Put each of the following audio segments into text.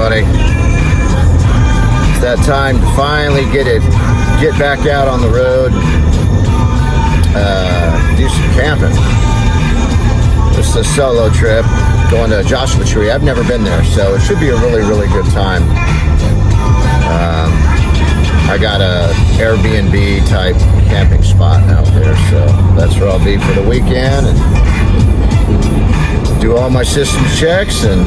everybody. It's that time to finally get back out on the road, do some camping. This is a solo trip going to Joshua Tree. I've never been there, so it should be a really, really good time. I got a Airbnb type camping spot out there, so that's where I'll be for the weekend and do all my system checks, and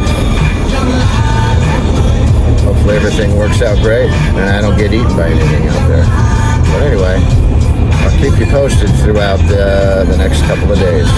hopefully everything works out great and I don't get eaten by anything out there. But anyway, I'll keep you posted throughout the next couple of days.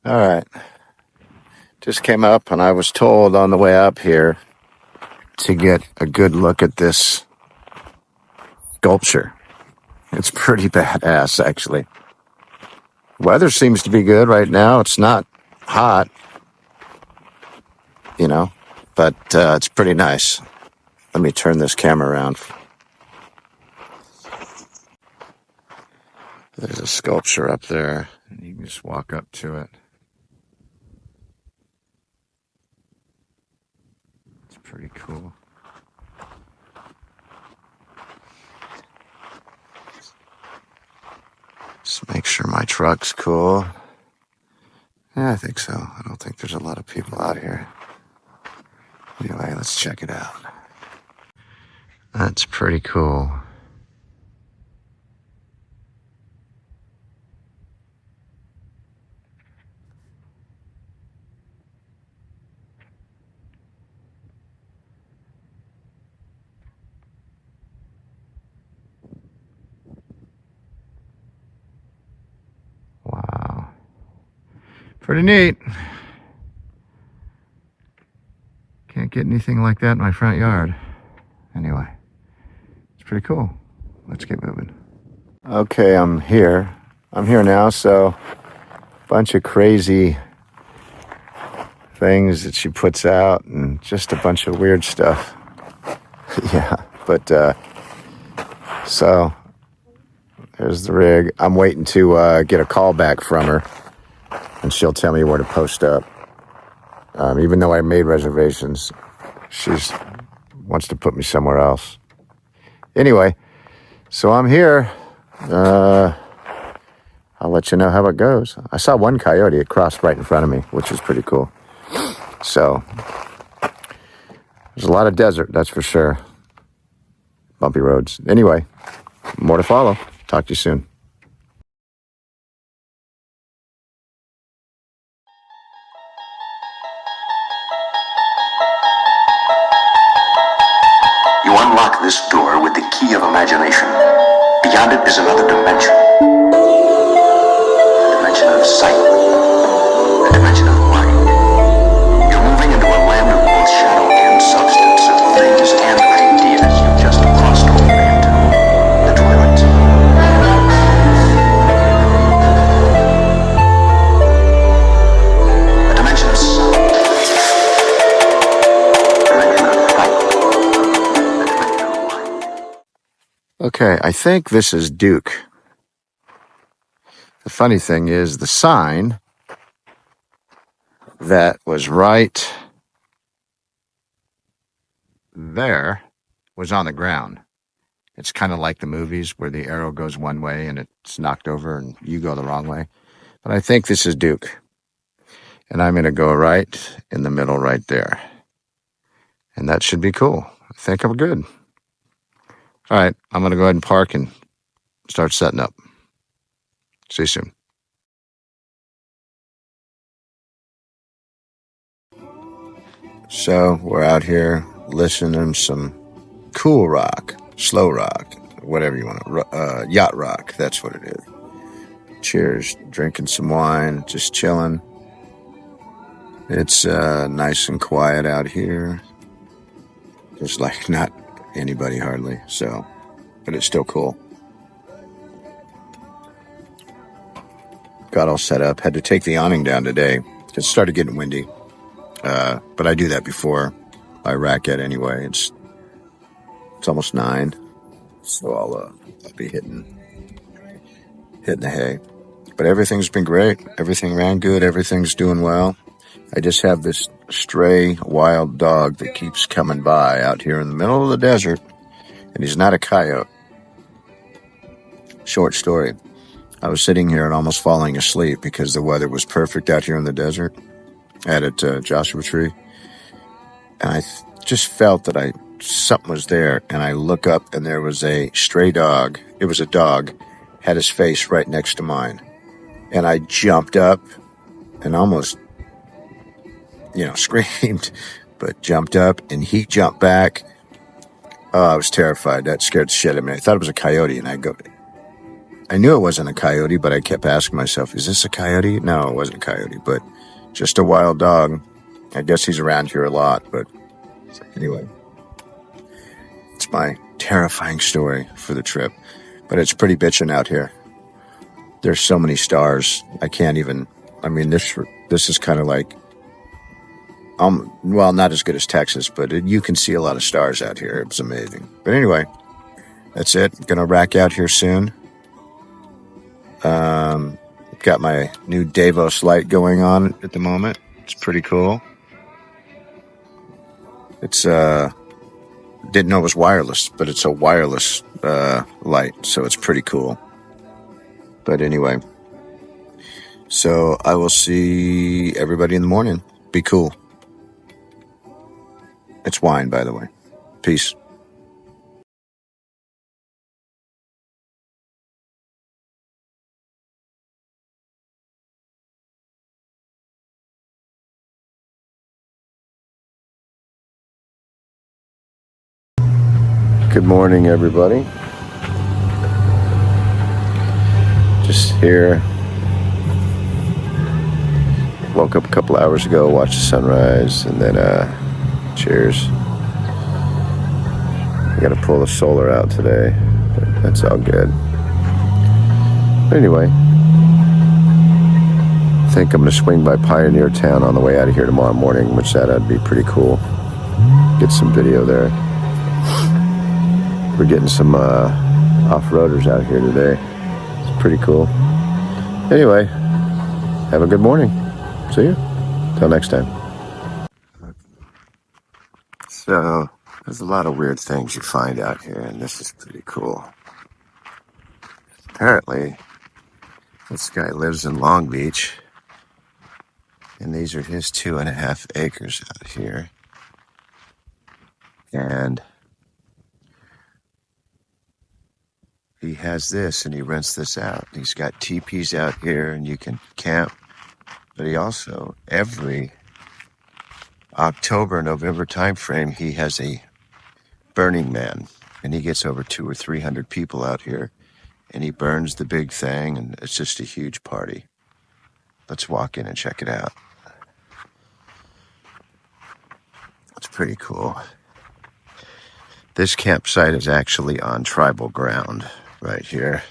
All right, just came up and I was told on the way up here to get a good look at this sculpture. It's pretty badass, actually. Weather seems to be good right now. It's not hot, but it's pretty nice. Let me turn this camera around. There's a sculpture up there, and you can just walk up to it. It's pretty cool. Just make sure my truck's cool. Yeah, I think so. I don't think there's a lot of people out here. Anyway, let's check it out. That's pretty cool. Wow. Pretty neat. Can't get anything like that in my front yard. Anyway, it's pretty cool. Let's get moving. Okay, I'm here. I'm here now, so a bunch of crazy things that she puts out and just a bunch of weird stuff. Yeah, but so there's the rig. I'm waiting to get a call back from her, and she'll tell me where to post up. Even though I made reservations, she wants to put me somewhere else. Anyway, so I'm here. I'll let you know how it goes. I saw one coyote. It crossed right in front of me, which is pretty cool. So there's a lot of desert, that's for sure. Bumpy roads. Anyway, more to follow. Talk to you soon. You unlock this door with the key of imagination. Beyond it is another dimension. A dimension of sight. A dimension of mind. You're moving into a land of both shadow and substance, of things and ideas you just crossed over into. The Twilight Zone. A dimension of sound. A dimension of fright. Okay, I think this is Duke. The funny thing is, the sign that was right there was on the ground. It's kind of like the movies where the arrow goes one way and it's knocked over and you go the wrong way. But I think this is Duke. And I'm going to go right in the middle right there. And that should be cool. I think I'm good. All right, I'm going to go ahead and park and start setting up. See you soon. So we're out here listening to some cool rock, slow rock, whatever you want to, yacht rock. That's what it is. Cheers. Drinking some wine, just chilling. It's nice and quiet out here. There's like not anybody hardly, so, but it's still cool. Got all set up. Had to take the awning down today. It started getting windy. But I do that before I rack it anyway. It's almost 9, so I'll be hitting the hay. But everything's been great. Everything ran good. Everything's doing well. I just have this stray wild dog that keeps coming by out here in the middle of the desert, and he's not a coyote. Short story. I was sitting here and almost falling asleep because the weather was perfect out here in the desert. At Joshua Tree, and I just felt that something was there, and I look up and there was a stray dog. It was a dog, had his face right next to mine, and I jumped up and almost, screamed, but jumped up, and he jumped back. Oh, I was terrified. That scared the shit out of me. I thought it was a coyote, and I knew it wasn't a coyote, but I kept asking myself, is this a coyote? No, it wasn't a coyote, but just a wild dog. I guess he's around here a lot, but anyway. It's my terrifying story for the trip, but it's pretty bitchin' out here. There's so many stars. I can't even, this is kind of like, well, not as good as Texas, but you can see a lot of stars out here. It's amazing. But anyway, that's it. Gonna rack out here soon. Got my new Davos light going on at the moment. It's pretty cool. It's didn't know it was wireless, but it's a wireless light, so it's pretty cool. But anyway, so I will see everybody in the morning. Be cool. It's wine, by the way. Peace. Good morning, everybody. Just here. Woke up a couple hours ago, watched the sunrise, and then cheers. I gotta pull the solar out today, but that's all good. But anyway, I think I'm gonna swing by Pioneer Town on the way out of here tomorrow morning, which that'd be pretty cool. Get some video there. We're getting some off-roaders out here today. It's pretty cool. Anyway, have a good morning. See you. Till next time. So, there's a lot of weird things you find out here, and this is pretty cool. Apparently, this guy lives in Long Beach, and these are his 2.5 acres out here. And he has this, and he rents this out. He's got teepees out here, and you can camp. But he also, every October, November timeframe, he has a Burning Man, and he gets over 200 or 300 people out here, and he burns the big thing, and it's just a huge party. Let's walk in and check it out. It's pretty cool. This campsite is actually on tribal ground right here.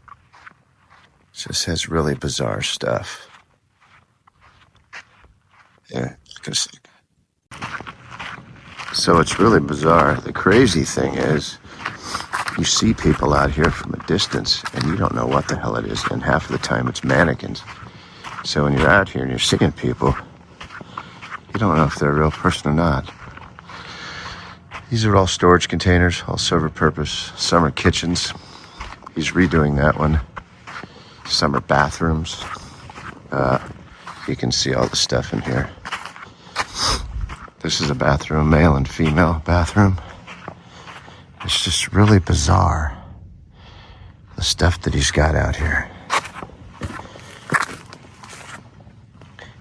It just has really bizarre stuff. Yeah, so it's really bizarre. The crazy thing is, you see people out here from a distance, and you don't know what the hell it is, and half of the time it's mannequins. So when you're out here and you're seeing people, you don't know if they're a real person or not. These are all storage containers, all serve purpose. Some are kitchens. He's redoing that one. Some are bathrooms. You can see all the stuff in here. This is a bathroom, male and female bathroom. It's just really bizarre, the stuff that he's got out here.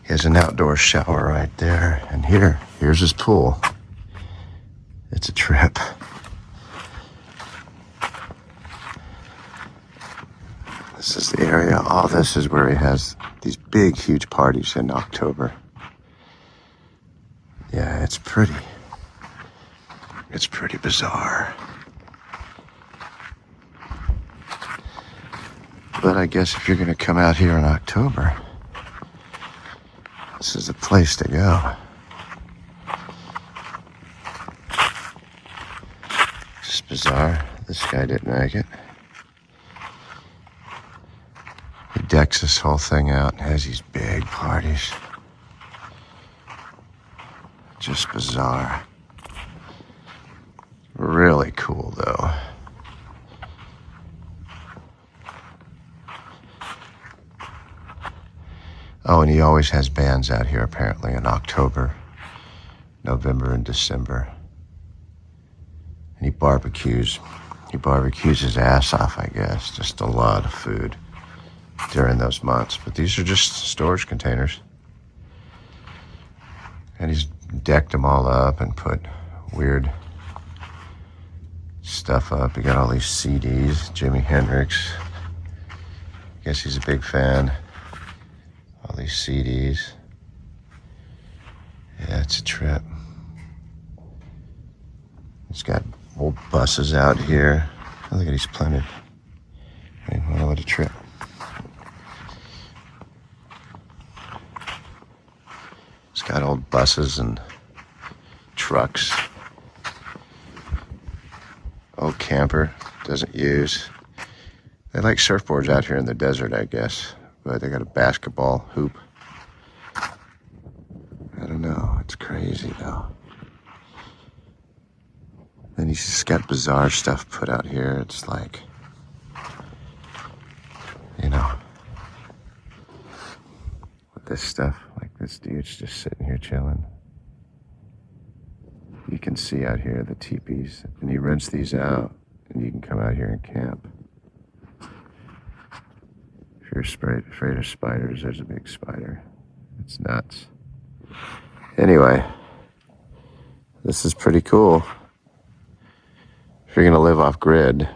He has an outdoor shower right there, and here's his pool. It's a trip. This is the area. Oh, this is where he has these big, huge parties in October. Yeah, it's pretty bizarre. But I guess if you're gonna come out here in October, this is the place to go. Just bizarre. This guy didn't make it. He decks this whole thing out and has these big parties. Just bizarre. Really cool, though. Oh, and he always has bands out here, apparently, in October, November, and December. And he barbecues. He barbecues his ass off, I guess. Just a lot of food during those months. But these are just storage containers. And he's decked them all up and put weird stuff up. He got all these CDs. Jimi Hendrix. Guess he's a big fan. All these CDs. Yeah, it's a trip. He's got old buses out here. Oh, look at these planted. Hey, what a trip. He's got old buses and trucks. Old camper, doesn't use. They like surfboards out here in the desert, I guess. But they got a basketball hoop. I don't know, it's crazy though. Then he's just got bizarre stuff put out here. It's like, you know, with this stuff, like this dude's just sitting here chilling. You can see out here the teepees, and he rents these out, and you can come out here and camp. If you're afraid of spiders, there's a big spider. It's nuts. Anyway, this is pretty cool. If you're gonna live off grid,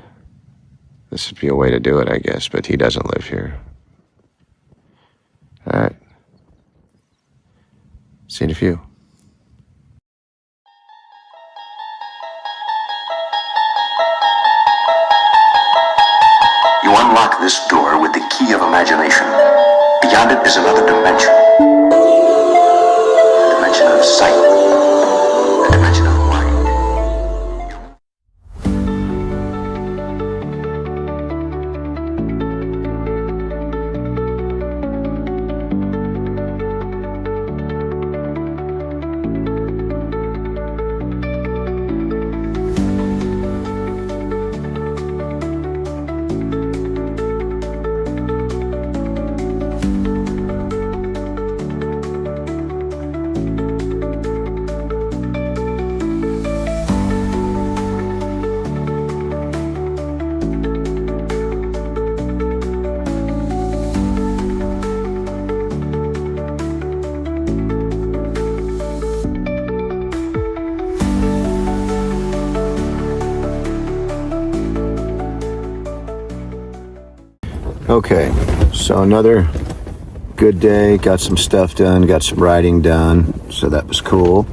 this would be a way to do it, I guess, but he doesn't live here. All right. See you in a few. You unlock this door with the key of imagination. Beyond it is another dimension. A dimension of sight. A dimension of light. Okay, so another good day. Got some stuff done, got some writing done, so that was cool.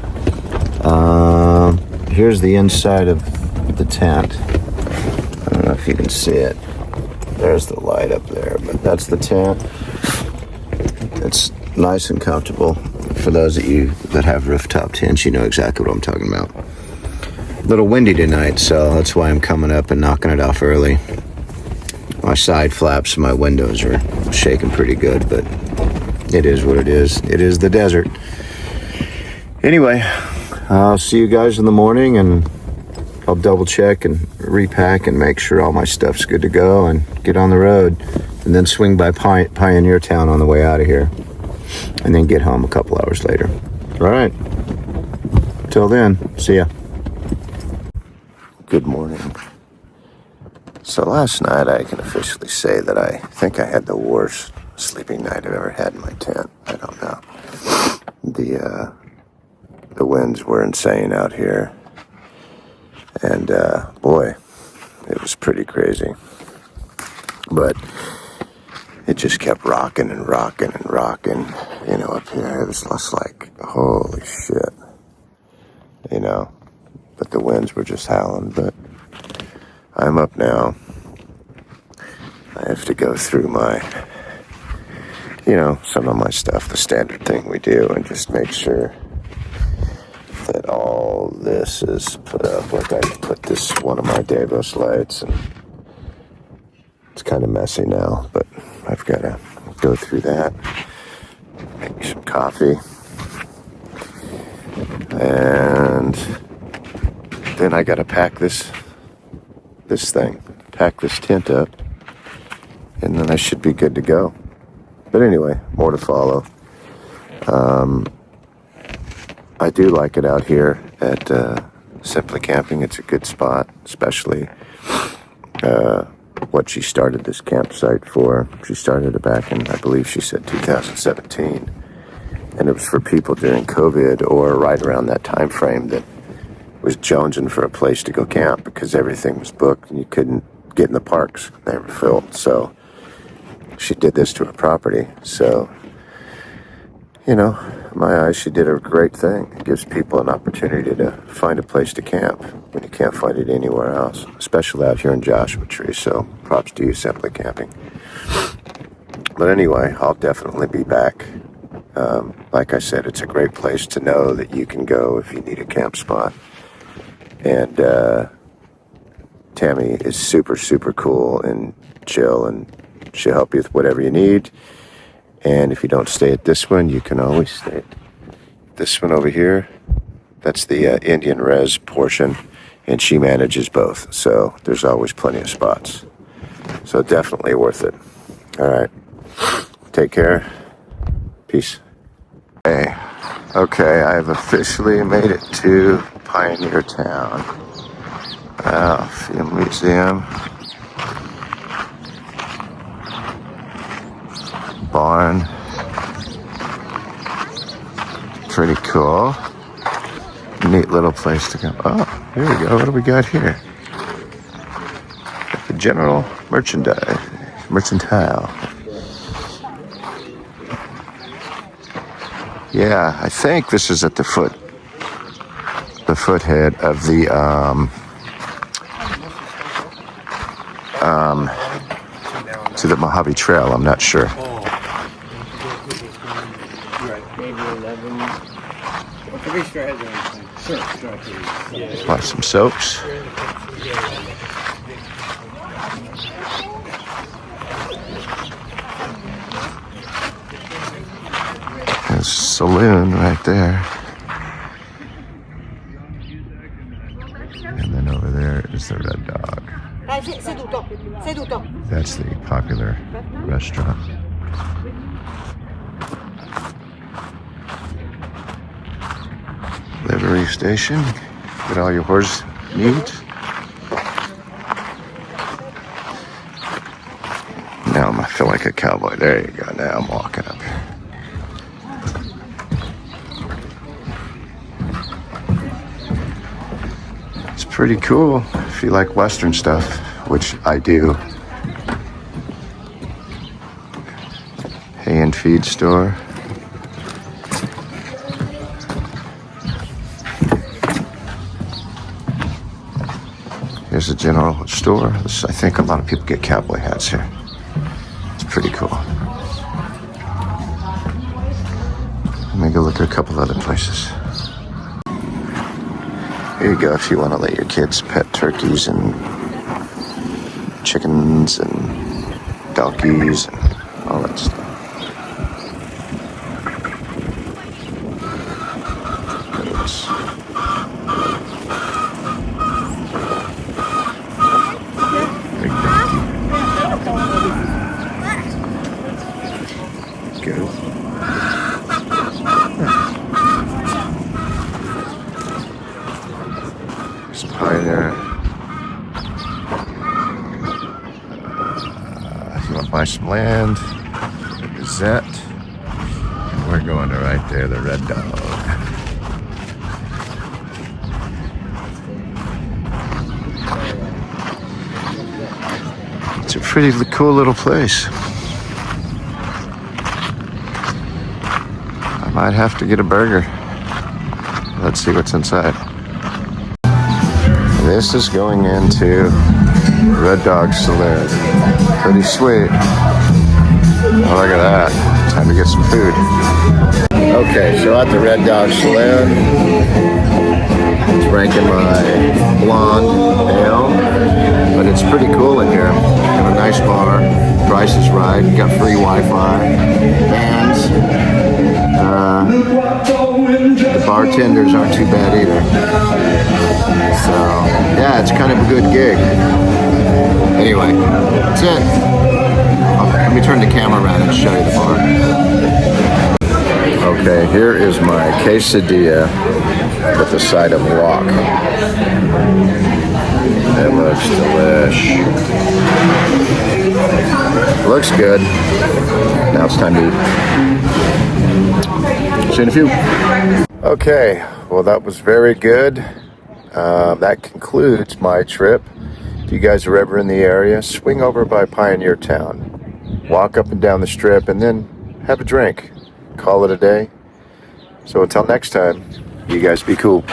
Here's the inside of the tent. I don't know if you can see it. There's the light up there, but that's the tent. It's nice and comfortable. For those of you that have rooftop tents, you know exactly what I'm talking about. A little windy tonight, so that's why I'm coming up and knocking it off early. My side flaps and my windows are shaking pretty good, but it is what it is. It is the desert. Anyway, I'll see you guys in the morning, and I'll double check and repack and make sure all my stuff's good to go and get on the road, and then swing by Pioneer Town on the way out of here, and then get home a couple hours later. All right. Till then, see ya. Good morning. So last night I can officially say that I think I had the worst sleeping night I've ever had in my tent. I don't know. The winds were insane out here. And boy, it was pretty crazy. But it just kept rocking and rocking and rocking, up here. It was just like, holy shit. But the winds were just howling. But I'm up now. I have to go through some of my stuff, the standard thing we do, and just make sure that all this is put up. Like I put this one of my Davos lights, and it's kind of messy now, but I've got to go through that, make me some coffee, and then I got to pack this tent up, and then I should be good to go. But anyway, more to follow. I do like it out here at Simply Camping. It's a good spot, especially what she started this campsite for. She started it back in, I believe she said 2017. And it was for people during COVID or right around that time frame that was jonesing for a place to go camp because everything was booked and you couldn't get in the parks. They were filled. So she did this to her property. So, in my eyes, she did a great thing. It gives people an opportunity to find a place to camp when you can't find it anywhere else, especially out here in Joshua Tree. So props to you, Simply Camping. But anyway, I'll definitely be back. Like I said, it's a great place to know that you can go if you need a camp spot. And Tammy is super, super cool and chill, and she'll help you with whatever you need. And if you don't stay at this one, you can always stay at this one over here. That's the Indian Res portion, and she manages both. So there's always plenty of spots. So definitely worth it. All right. Take care. Peace. Hey. Okay, I've officially made it to Pioneer Town. Field Museum. Barn. Pretty cool. Neat little place to go. Oh, here we go. What do we got here? Got the general mercantile. Yeah, I think this is at the foothead of the to the Mojave Trail. I'm not sure. Buy some soaps. There's a saloon right there. And then over there is the Red Dog. That's the popular restaurant. Livery station. Get all your horse needs. Now I feel like a cowboy. There you go. Now I'm walking up here. It's pretty cool if you like Western stuff, which I do. Hay and feed store. Here's a general store. I think a lot of people get cowboy hats here. It's pretty cool. Let me go look at a couple other places. Here you go if you want to let your kids pet turkeys and chickens and donkeys and all that stuff. Pioneer buy some land, the Gazette, and we're going to right there, the Red Dog. It's a pretty cool little place. I might have to get a burger. Let's see what's inside. This is going into Red Dog Saloon. Pretty sweet. Oh, look at that. Time to get some food. Okay, so at the Red Dog Saloon, drinking my blonde ale, but it's pretty cool in here. Got a nice bar, price is right, got free Wi-Fi, bands. The bartenders aren't too bad either. So, yeah, it's kind of a good gig. Anyway, that's it. Let me turn the camera around and show you the bar. Okay, here is my quesadilla with a side of wok. It looks delish. Looks good. Now it's time to eat. See you in a few. Okay, well that was very good. That concludes my trip. If you guys are ever in the area, swing over by Pioneer Town. Walk up and down the strip and then have a drink. Call it a day. So until next time, you guys be cool.